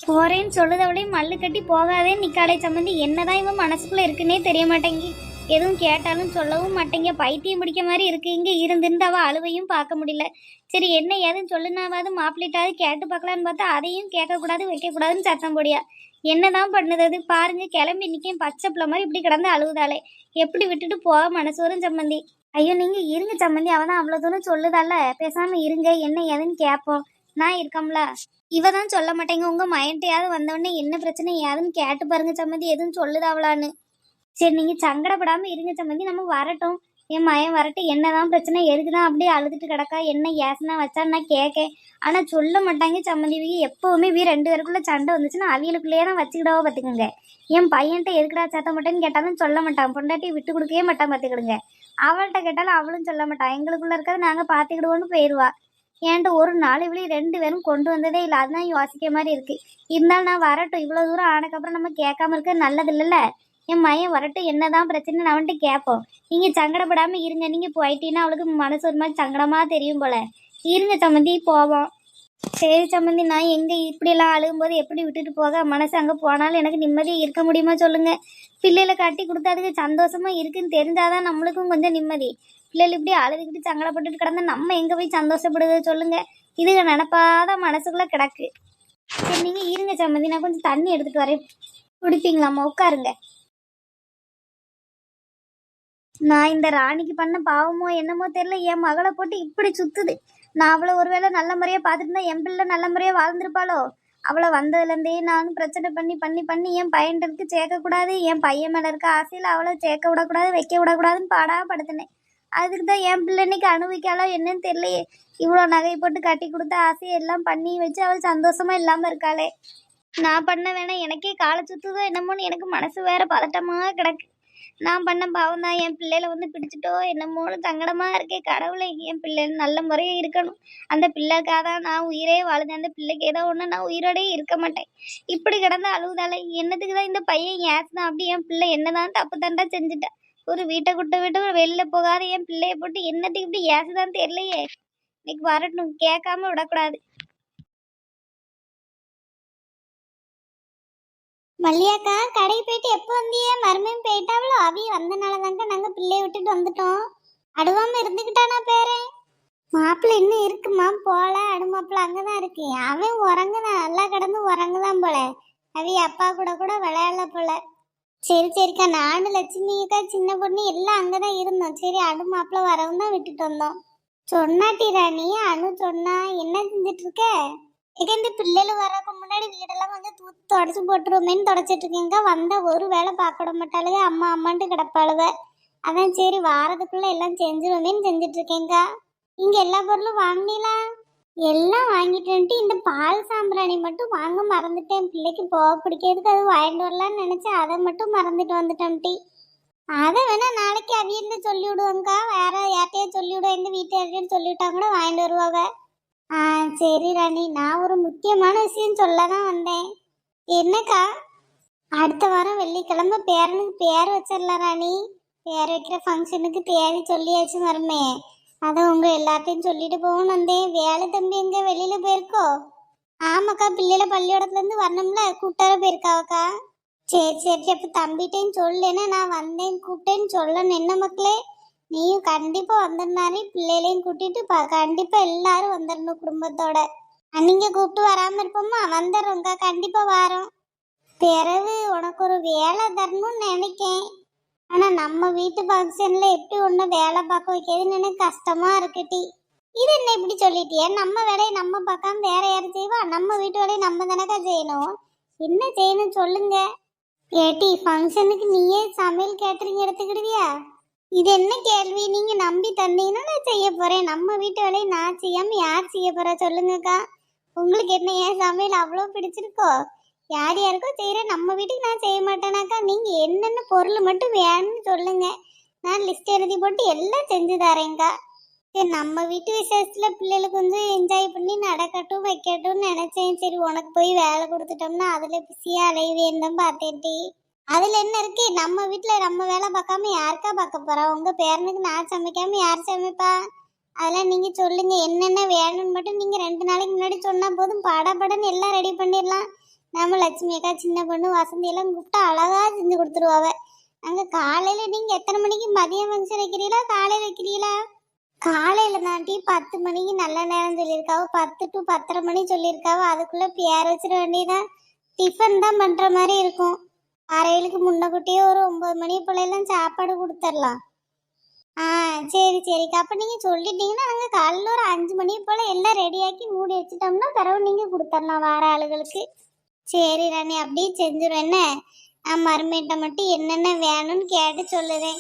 போறேன்னு சொல்லுதவளையும் மல்லு கட்டி போகாதே நிக்காலே சம்மந்தி. என்னதான் இவன் மனசுக்குள்ள இருக்குன்னே தெரிய மாட்டேங்கி. எதுவும் கேட்டாலும் சொல்லவும் மாட்டேங்க. பைத்தியம் பிடிக்க மாதிரி இருக்கு. இங்க இருந்திருந்து அவ அழுவையும் பார்க்க முடியல. சரி என்ன ஏதுன்னு சொல்லுனாவது மாப்பிள்ளைட்டாவது கேட்டு பார்க்கலான்னு பார்த்தா அதையும் கேட்கக்கூடாது வைக்கக்கூடாதுன்னு சத்தம் போடியா. என்னதான் பண்ணுது அது பாருங்க. கிளம்பி நிற்கும் பச்சை பிள்ளை மாதிரி இப்படி கிடந்து அழுகுதாளே. எப்படி விட்டுட்டு போக மனசு வரும் சம்மந்தி. ஐயோ நீங்க இருங்க சம்மந்தி. அவதான் அவ்வளோ தூரம் சொல்லுதால பேசாம இருங்க. என்ன ஏதுன்னு கேட்போம். நான் இருக்கம்ல. இவ தான் சொல்ல மாட்டேங்க. உங்க மைண்டையாவது வந்தோடனே என்ன பிரச்சனை ஏதுன்னு கேட்டு பாருங்க சம்மந்தி. எதுவும் சொல்லுதாவளான்னு. சரி நீங்க சங்கடப்படாம இருங்க சம்மந்தி. நம்ம வரட்டும். என் மயம் வரட்டும். என்னதான் பிரச்சனை எதுக்குதான் அப்படியே அழுதுட்டு கிடக்கா என்ன ஏசனா வச்சான்னு நான் கேட்கேன். ஆனா சொல்ல மாட்டாங்க சம்மந்தி. எப்பவுமே ரெண்டு பேருக்குள்ள சண்டை வந்துச்சுன்னா அவியலுக்குள்ளேயே தான் வச்சுக்கிடாவோ பார்த்துக்கோங்க. என் பையன்ட்ட எதுக்குடா சத்த மாட்டேன்னு கேட்டாலும் சொல்ல மாட்டான். பொண்டாட்டி விட்டு கொடுக்கவே மாட்டான் பார்த்துக்கிடுங்க. அவள்கிட்ட கேட்டாலும் அவளும் சொல்ல மாட்டான். எங்களுக்குள்ள இருக்கிறத நாங்க பார்த்துக்கிடுவோன்னு போயிடுவா. ஏன்ட்டு ஒரு நாள் இவளி ரெண்டு பேரும் கொண்டு வந்ததே இல்லை. அதுதான் யோசிக்க மாதிரி இருக்கு. இருந்தாலும் நான் வரட்டும். இவ்வளோ தூரம் ஆனதுக்கப்புறம் நம்ம கேட்காம இருக்க நல்லது இல்லைல்ல. என் மையம் வரட்டும். என்னதான் பிரச்சனை அவன்ட்டு கேட்போம். நீங்க சங்கடப்படாம இருங்க. நீங்க போயிட்டீங்கன்னா அவளுக்கு மனசு ஒரு மாதிரி சங்கடமா தெரியும் போல. இருங்க சம்மந்தி போவோம். சரி சம்மந்தி. நான் எங்க இப்படியெல்லாம் அழுகும்போது எப்படி விட்டுட்டு போக மனசு. அங்கே போனாலும் எனக்கு நிம்மதியாக இருக்க முடியுமா சொல்லுங்க. பிள்ளைகளை கட்டி கொடுத்து அதுக்கு சந்தோஷமா இருக்குன்னு தெரிஞ்சாதான் நம்மளுக்கும் கொஞ்சம் நிம்மதி. பிள்ளைகள் இப்படி அழுதுகிட்டு சங்கடப்பட்டுட்டு கிடந்தா நம்ம எங்க போய் சந்தோஷப்படுது சொல்லுங்க. இதுக நினப்பாத மனசுக்குள்ள கிடக்கு. சரி நீங்க இருங்க சம்மந்தி. நான் கொஞ்சம் தண்ணி எடுத்துட்டு வரேன். குடிப்பீங்களாம்மா? உட்காருங்க. நான் இந்த ராணிக்கு பண்ண பாவமோ என்னமோ தெரியல. என் மகளை போட்டு இப்படி சுத்துது. நான் அவளை ஒருவேளை நல்ல முறையா பார்த்துட்டு இருந்தா என் பிள்ளை நல்ல முறையா வாழ்ந்திருப்பாளோ. அவளை வந்ததுலேருந்தே நானும் பிரச்சனை பண்ணி பண்ணி பண்ணி என் பையன்ட்டு சேர்க்கக்கூடாது. என் பையன் மேலே இருக்க ஆசையில் அவளை சேர்க்க விடக்கூடாது வைக்க விடக்கூடாதுன்னு படுத்தினேன். அதுக்கு தான் என் பிள்ளை இன்னைக்கு அனுபவிக்காளோ என்னன்னு தெரியலையே. இவ்வளோ நகை போட்டு கட்டி கொடுத்த ஆசையை எல்லாம் பண்ணி வச்சு அவள் சந்தோஷமா இல்லாமல் இருக்காளே. நான் பண்ண வேணாம். எனக்கே காலை சுத்துதோ என்னமோன்னு எனக்கு மனசு வேற பதட்டமாக கிடக்கு. நான் பண்ண பாவம் தான். என் பிள்ளையில வந்து பிடிச்சிட்டோ என்னமோன்னு சங்கடமா இருக்கே. கடவுளை என் பிள்ளை நல்ல முறையா இருக்கணும். அந்த பிள்ளைக்காக தான் நான் உயிரே வாழுதேன். அந்த பிள்ளைக்கு ஏதோ ஒன்று நான் உயிரோடே இருக்க மாட்டேன். இப்படி கிடந்து அழுகுதால என்னத்துக்கு தான் இந்த பையன் ஏசுதான். அப்படி என் பிள்ளை என்னதான் தப்பு தண்டா செஞ்சுட்டேன். ஒரு வீட்டை விட்டு வெளில போகாத என் பிள்ளைய போட்டு என்னத்துக்கு இப்படி ஏசுதான் தெரியலையே. இன்னைக்கு வரட்டும். கேட்காம விடக்கூடாது. மல்லியாக்கா கடை போயிட்டு எப்போ வந்தியே? மருமையும் போயிட்டாவளோ? அவிய வந்தனால தாங்க நாங்கள் பிள்ளைய விட்டுட்டு வந்துட்டோம். அடுவாம இருந்துக்கிட்டானா பேரன்? மாப்பிள்ளை இன்னும் இருக்குமா போல. அடுமாப்பிள்ள அங்கதான் இருக்கு. அவன் உறங்குதான். நல்லா கிடந்து உறங்குதான் போல. அவிய அப்பா கூட கூட விளையாடல போல. சரி சரிக்கா. நானும் லட்சுமிக்கா சின்ன பொண்ணு எல்லாம் அங்கதான் இருந்தோம். சரி அடுமாப்பிள்ள வரவும் தான் விட்டுட்டு வந்தோம். சொன்னாட்டி ராணி. அனு சொன்னா. என்ன செஞ்சிட்டு இருக்க? இந்த பிள்ளைகள் வரக்கு முன்னாடி வீடெல்லாம் கொஞ்சம் தூத்து தொடச்சி போட்டுருவோமேன்னு தொடச்சிட்டு இருக்கேங்க. வந்தா ஒரு வேலை பார்க்க மாட்டாளுங்க. அம்மா அம்மான்ட்டு கிடப்பாளுவ. அதான் சரி வாரத்துக்குள்ள எல்லாம் செஞ்சிருவோமேன்னு செஞ்சுட்டு இருக்கேங்க. இங்க எல்லா பொருளும் வாங்கினீங்களா? எல்லாம் வாங்கிட்டு இந்த பால் சாம்பிராணி மட்டும் வாங்க மறந்துட்டேன். பிள்ளைக்கு போக பிடிக்கிறதுக்கு அது வாங்கிட்டு வரலான்னு நினைச்சேன். அதை மட்டும் மறந்துட்டு வந்துட்டேன் டி. அதை வேணா நாளைக்கு அவியிருந்து சொல்லி விடுவோங்க்கா. வேற யார்ட்டையா சொல்லி விடுவோம். எங்க வீட்டு யார்ட்டையும் சொல்லிவிட்டா கூட வாங்கிட்டு வருவாங்க. ஆ சரி ராணி. நான் ஒரு முக்கியமான விஷயம் சொல்ல தான் வந்தேன். என்னக்கா? அடுத்த வாரம் வெள்ளிக்கிழமை பேரனுக்கு பேர் வச்சிடலாம் ராணி. பேர் வைக்கிற ஃபங்க்ஷனுக்கு தேதி சொல்லியாச்சு மருமே. அதை உங்க எல்லாத்தையும் சொல்லிட்டு போகணும் வந்தேன். வேலை தம்பி எங்க வெளியில போயிருக்கோ? ஆமாக்கா. பிள்ளைல பள்ளியோடத்துலேருந்து வரணும்ல. கூப்பிட்டார போயிருக்காவக்கா. சரி சரி. அப்போ தம்பிகிட்டையும் சொல்லுன்னா நான் வந்தேன் கூப்பிட்டேன்னு சொல்லணும். என்ன மக்களே நீயும் கண்டிப்பா வந்துருந்தாரு. பிள்ளைகளையும் கூட்டிட்டு கண்டிப்பா எல்லாரும் வந்துடணும் குடும்பத்தோட. நீங்க கூப்பிட்டு வராம இருப்போமா? வந்துடுறோங்க. கண்டிப்பா வரோம். பிறகு உனக்கு ஒரு வேலை தரணும்னு நினைக்கேன். ஆனா நம்ம வீட்டு ஃபங்க்ஷன்ல எப்படி ஒண்ணு வேலை பார்க்க வைக்கிறதுன்னு எனக்கு கஷ்டமா இருக்குட்டி. இது என்ன இப்படி சொல்லிட்டியே? நம்ம வேலையை நம்ம பார்க்காம வேற யாரும் செய்வா? நம்ம வீட்டு வேலையை நம்ம தானக்கா செய்யணும். என்ன செய்யணும் சொல்லுங்க. ஏட்டி ஃபங்க்ஷனுக்கு நீயே சமையல் கேட்டரிங் எடுத்துக்கிடுவியா? இது என்ன கேள்வி? நீங்க நம்பி தந்தீங்கன்னா நான் செய்ய போறேன். நம்ம வீட்டு வேலையை நான் செய்யாம யார் செய்ய போறா சொல்லுங்கக்கா. உங்களுக்கு என்ன ஏன் சமையல் அவ்வளோ பிடிச்சிருக்கோ? யார் யாருக்கோ செய்யறேன். நம்ம வீட்டுக்கு நான் செய்ய மாட்டேனாக்கா. நீங்க என்னென்ன பொருள் மட்டும் வேணும்னு சொல்லுங்க. நான் லிஸ்ட் எழுதி போட்டு எல்லாம் செஞ்சு தரேங்க்கா. சரி நம்ம வீட்டு விசேஷத்துல பிள்ளைகளுக்கு கொஞ்சம் என்ஜாய் பண்ணி நடக்கட்டும் வைக்கட்டும்னு நினைச்சேன். சரி உனக்கு போய் வேலை கொடுத்துட்டோம்னா அதுல பிஸியா அலைவேன் தான் பார்த்தேன்டி. அதுல என்ன இருக்கு? நம்ம வீட்டுல நம்ம வேலை பார்க்காம யாருக்கா பார்க்க போறா? உங்க பேரனுக்கு நான் சமைக்காம யார் சமைப்பா? அதெல்லாம் நீங்க சொல்லுங்க. என்னென்ன வேணும்னு மட்டும் நீங்க 2 நாளைக்கு முன்னாடி சொன்னா போதும். படன்னு எல்லாம் ரெடி பண்ணிடலாம். நம்ம லட்சுமி அக்கா சின்ன பொண்ணு வசந்தி எல்லாம் கூப்பிட்டா அழகா செஞ்சு கொடுத்துருவாவ. அங்க காலையில நீங்க எத்தனை மணிக்கு மதியம் ஃபங்க்ஷன் வைக்கிறீங்களா காலையில வைக்கிறீங்களா? காலையில தாண்டி 10 மணிக்கு நல்ல நேரம் சொல்லியிருக்காவ, 10 to 10:30 மணி சொல்லியிருக்காவ. அதுக்குள்ள பேர் வச்சிட வேண்டியதான். டிஃபன் தான் பண்ற மாதிரி இருக்கும். அறைகளுக்கு முன்னக்கூட்டியே ஒரு 9 மணி போல எல்லாம் சாப்பாடு கொடுத்துடலாம். ஆ சரி சரிக்கா, அப்ப நீங்க சொல்லிட்டீங்கன்னா நாங்க காலைல ஒரு 5 மணி போல எல்லாம் ரெடியாக்கி மூடி வச்சுட்டோம்னா பிறகு நீங்க கொடுத்துடலாம் வார ஆளுகளுக்கு. சரி ராணி, அப்படியே செஞ்சிடும். என்ன நான் மருமேட்ட மட்டும் என்னென்ன வேணும்னு கேட்டு சொல்லுறேன்.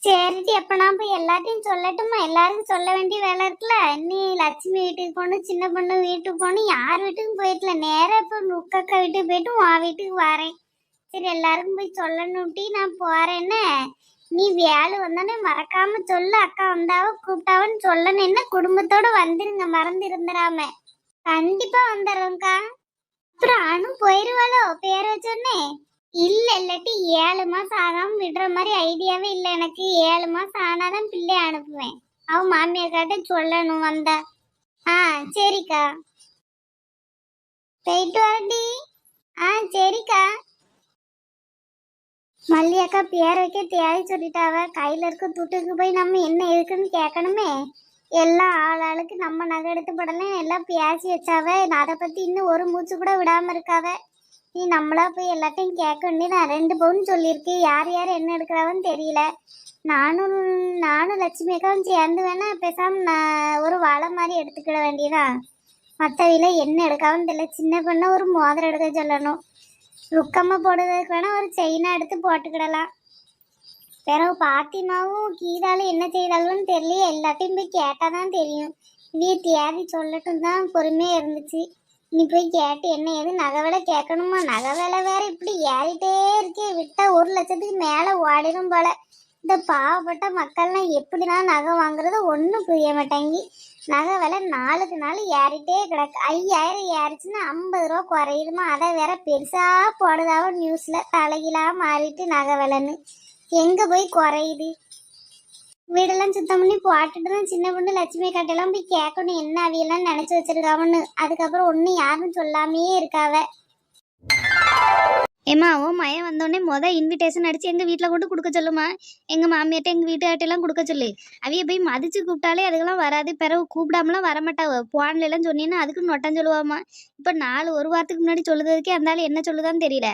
சரிட்டி, அப்ப நான் போய் எல்லாத்தையும் சொல்லட்டுமா? எல்லாருக்கும் சொல்ல வேண்டிய வேலை இருக்குல்ல. நீ லட்சுமி வீட்டுக்கு போகணும், சின்ன பொண்ணு வீட்டுக்கு போகணும், யார் வீட்டுக்கும் போயிட்டல. நேராக இப்போ ருக்கக்கா வீட்டுக்கு போயிட்டு உன் வீட்டுக்கு வரேன். சரி, எல்லாருக்கும் போய் சொல்லணும்ட்டி, நான் போறேன்னு. நீ வேலை வந்தானே மறக்காம சொல்லு. அக்கா வந்தாவ கூப்பிட்டாவன்னு சொல்லணும். என்ன குடும்பத்தோட வந்துருங்க, மறந்து இருந்துடாம. கண்டிப்பா வந்துடுறோம்க்கா. அப்புறம் அனு போயிருவாளோ பேர வச்சோன்னே? இல்ல, இல்லாட்டி 7 மாசம் ஆகாம விடுற மாதிரி ஐடியாவே இல்லை எனக்கு. 7 மாசம் ஆனாதான் பிள்ளைய அனுப்புவேன். அவ மாமியார் கிட்ட சொல்லணும் வந்தா. ஆ சரிக்கா, போயிட்டு வரடி. ஆ சரிக்கா. மல்லியாக்கா பேர் வைக்க தேவை சொல்லிட்டாவ. கையில இருக்க துட்டுக்கு போய் நம்ம என்ன இருக்குன்னு கேட்கணுமே. எல்லாம் ஆளுக்கு நம்ம நகை எடுத்து படலாம் எல்லாம் பேசி வச்சாவ. அதை பத்தி இன்னும் ஒரு மூச்சு கூட விடாம இருக்காவ. நீ நம்மளா போய் எல்லாத்தையும் கேட்க வேண்டியதான். 2 பவுன் சொல்லியிருக்கு. யார் யார் என்ன எடுக்கிறாவன்னு தெரியல. நானும் லட்சுமி அக்காவும் சேர்ந்து வேணா பேசாம நான் ஒரு வாழை மாதிரி எடுத்துக்கிட வேண்டியதான். மற்றவில என்ன எடுக்காவன்னு தெரியல. சின்ன பொண்ணை ஒரு மோதிரம் எடுக்க சொல்லணும். ருக்கம்மா போடுறதுக்கு வேணா ஒரு செயினா எடுத்து போட்டுக்கிடலாம். பிறகு பாத்திமாவும் கீதாலும் என்ன செய்தாலும் தெரியல. எல்லாத்தையும் போய் கேட்டாதான் தெரியும். இதையே தேதி சொல்லட்டும் தான் பொறுமையா இருந்துச்சு. நீ போய் கேட்டு என்ன ஏது நகை விலை கேட்கணுமா? நகை விலை வேற இப்படி ஏறிட்டே இருக்கே. விட்டா 1 லட்சத்துக்கு மேல ஓடிடும் போல. இந்த பாவப்பட்ட மக்கள்லாம் எப்படிலாம் நகை வாங்குறது ஒன்றும் புரிய மாட்டேங்கி. நகை விலை நாளுக்கு நாள் ஏறிட்டே கிடக்கு. 5000 ஏறிச்சுன்னா 50 ரூபா குறையுதுமா. அதை வேற பெருசா போடுதாவோ நியூஸ்ல. தலைகீழா மாறிட்டு நகை விலைன்னு எங்க போய் குறையுது? வீடெல்லாம் சுத்தம் பண்ணி போட்டுட்டு தான் சின்ன பொண்ணு லட்சுமி கட்டையெல்லாம் போய் கேட்கணும் என்ன அவையெல்லாம் நினைச்சு வச்சிருக்காவன்னு. அதுக்கப்புறம் ஒன்னும் யாரும் சொல்லாமே இருக்காவ. ஏமா ஓ மயம் வந்தோடனே இன்விடேஷன் அடிச்சு எங்க வீட்டில் கொண்டு கொடுக்க சொல்லுமா. எங்க மாமியார்ட்ட எங்க வீட்டுக்கிட்டெல்லாம் கொடுக்க சொல்லு. அவைய போய் மதிச்சு கூப்பிட்டாலே அதுக்கெல்லாம் வராது. பிறகு கூப்பிடாமலாம் வரமாட்டாவ. போன்ல எல்லாம் சொன்னீங்கன்னா அதுக்கு நொட்டம் சொல்லுவாமா. இப்போ 1 வாரத்துக்கு முன்னாடி சொல்லுறதுக்கே அந்தாலும் என்ன சொல்லுதான்னு தெரியல.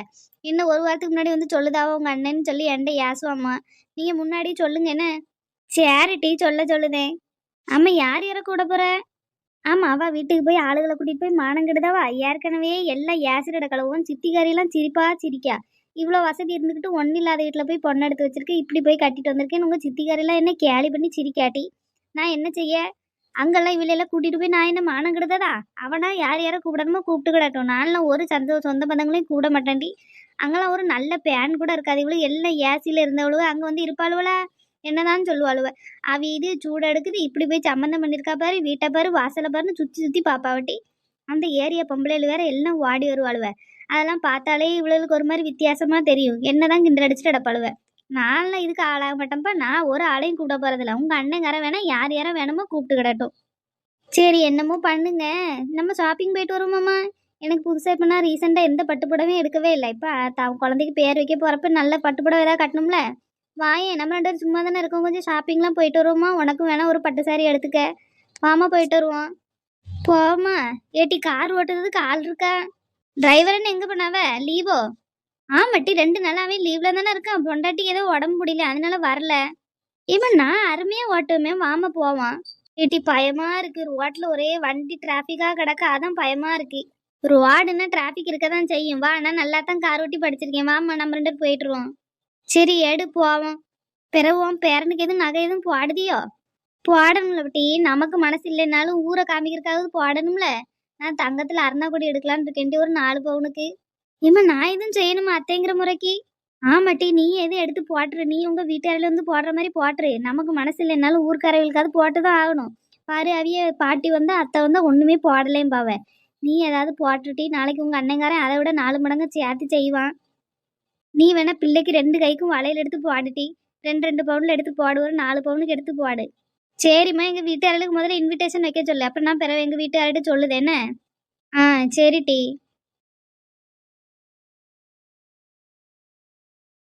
இன்னும் 1 வாரத்துக்கு முன்னாடி வந்து சொல்லுதாவா உங்க அண்ணன்னு சொல்லி என்கிட்ட ஏசுவாமா. நீங்க முன்னாடி சொல்லுங்க என்ன. சேரிட்டி, சொல்லுதேன். ஆமா, யார் யார கூட போற? ஆமா, அவ வீட்டுக்கு போய் ஆளுகளை கூட்டிட்டு போய் மானம் கெடுதாவா. ஏற்கனவே எல்லாம் ஏசிட கலவும். சித்திகாரியெல்லாம் சிரிப்பா சிரிக்கா. இவ்வளோ வசதி இருந்துக்கிட்டு ஒன்றும் இல்லாத வீட்டில் போய் பொண்ணு எடுத்து வச்சிருக்கு. இப்படி போய் கட்டிட்டு வந்திருக்கேன். உங்க சித்திகாரியெல்லாம் என்ன கேலி பண்ணி சிரிக்காட்டி நான் என்ன செய்ய? அங்கெல்லாம் இவளையெல்லாம் கூட்டிட்டு போய் நான் என்ன மானம் கெடுததா? அவனா யார கூப்பிடணுமோ கூப்பிட்டு கிடட்டும். நான்லாம் ஒரு சொந்த பந்தங்களையும் கூட மாட்டேன்டி. அங்கெல்லாம் ஒரு நல்ல பேன் கூட இருக்காது. இவ்வளோ எல்லாம் ஏசியில் இருந்தவளுவ அங்கே வந்து இருப்பாளுவலா என்னதான் சொல்லுவாளுவ. அவ இது சூடு எடுக்குது. இப்படி போய் சம்மந்தம் பண்ணிருக்கா பாரு, வீட்டை பாரு, வாசலை பாருன்னு சுத்தி பாப்பாவட்டி. அந்த ஏரியா பொம்பளைகள் வேற எல்லாம் ஓடி வருவாளுவ. அதெல்லாம் பார்த்தாலே இவ்வளவுக்கு ஒரு மாதிரி வித்தியாசமா தெரியும். என்னதான் கிண்டல் அடிச்சுட்டு அடப்பாளுவ. நான்லாம் இதுக்கு ஆளாக மாட்டேன்ப்பா. நான் ஒரு ஆளையும் கூப்பிட போறதில்ல. உங்க அண்ணங்கார வேணா யார் யார வேணுமோ கூப்பிட்டு கிடட்டும். சரி, என்னமோ பண்ணுங்க. நம்ம ஷாப்பிங் போயிட்டு வருவோமாம்மா. எனக்கு புதுசாக இப்போ நான் ரீசெண்டாக எந்த பட்டுப்புடவையும் எடுக்கவே இல்லை. இப்போ குழந்தைக்கு பேர் வைக்க போறப்ப நல்ல பட்டுப்புடவை ஏதாவது கட்டணும்ல. வாயேன், நம்ம 2 பேரும் சும்மா தானே இருக்கோம். கொஞ்சம் ஷாப்பிங்லாம் போயிட்டு வருவோமா. உனக்கும் வேணா ஒரு பட்டு சாரி எடுத்துக்க. வாமா போயிட்டு வருவோம். போமா. ஏட்டி, கார் ஓட்டுறதுக்கு ஆள் இருக்கா? டிரைவர்னு எங்கே பண்ணாவ? லீவோ? ஆமாட்டி, 2 நாளாவே லீவ்ல தானே இருக்கான். பொண்டாட்டிக்கு ஏதோ உடம்பு முடியல, அதனால வரல. இவன் நான் அருமையாக ஓட்டுமே. வாமா போவான். ஏட்டி, பயமா இருக்கு. ரோட்ல ஒரே வண்டி டிராஃபிக்காக கிடக்க, அதான் பயமா இருக்கு. ரோடுன்னா டிராஃபிக் இருக்க தான் செய்யும். வா, நான் நல்லா தான் கார் ஓட்டி படிச்சிருக்கேன். வாமா, நம்ம 2 பேரும் போயிட்டுருவோம். சரி, எடு போவோம். பிறவோம். பேரனுக்கு எதுவும் நகை எதுவும் போடுதியோ? போடணும்ல பட்டி. நமக்கு மனசு இல்லைனாலும் ஊரை காமிக்கிறதுக்காவது போடணும்ல. நான் தங்கத்தில் அருணாக்குடி எடுக்கலான்னு இருக்கேன்ட்டு ஒரு 4 பவுனுக்கு. ஏமா, நான் எதுவும் செய்யணுமா அத்தைங்கிற முறைக்கு? ஆமாட்டி, நீ எதுவும் எடுத்து போட்டுரு. நீ உங்கள் வீட்டாரில் வந்து போடுற மாதிரி போட்டுரு. நமக்கு மனசு இல்லைனாலும் ஊர்க்காரர்களுக்காவது போட்டு தான் ஆகணும். பாரு, அவிய பாட்டி வந்தால் அத்தை வந்தால் ஒன்றுமே போடலேயும் பாவ. நீ ஏதாவது போட்டுட்டி. நாளைக்கு உங்கள் அண்ணங்காரன் அதை விட 4 மடங்கு சேர்த்து செய்வான். நீ வேணா பிள்ளைக்கு 2 கைக்கும் வளையல் எடுத்து போடுட்டி. 2 பவுன்ல எடுத்து போடு. ஒரு 4 பவுனுக்கு எடுத்து போடு. சரிம்மா, எங்கள் வீட்டுக்காரர்களுக்கு முதல்ல இன்விடேஷன் வைக்க சொல்லு. அப்புறம் நான் பிறகு எங்கள் வீட்டுக்கார்ட்ட சொல்லுது என்ன. ஆ சரிட்டி.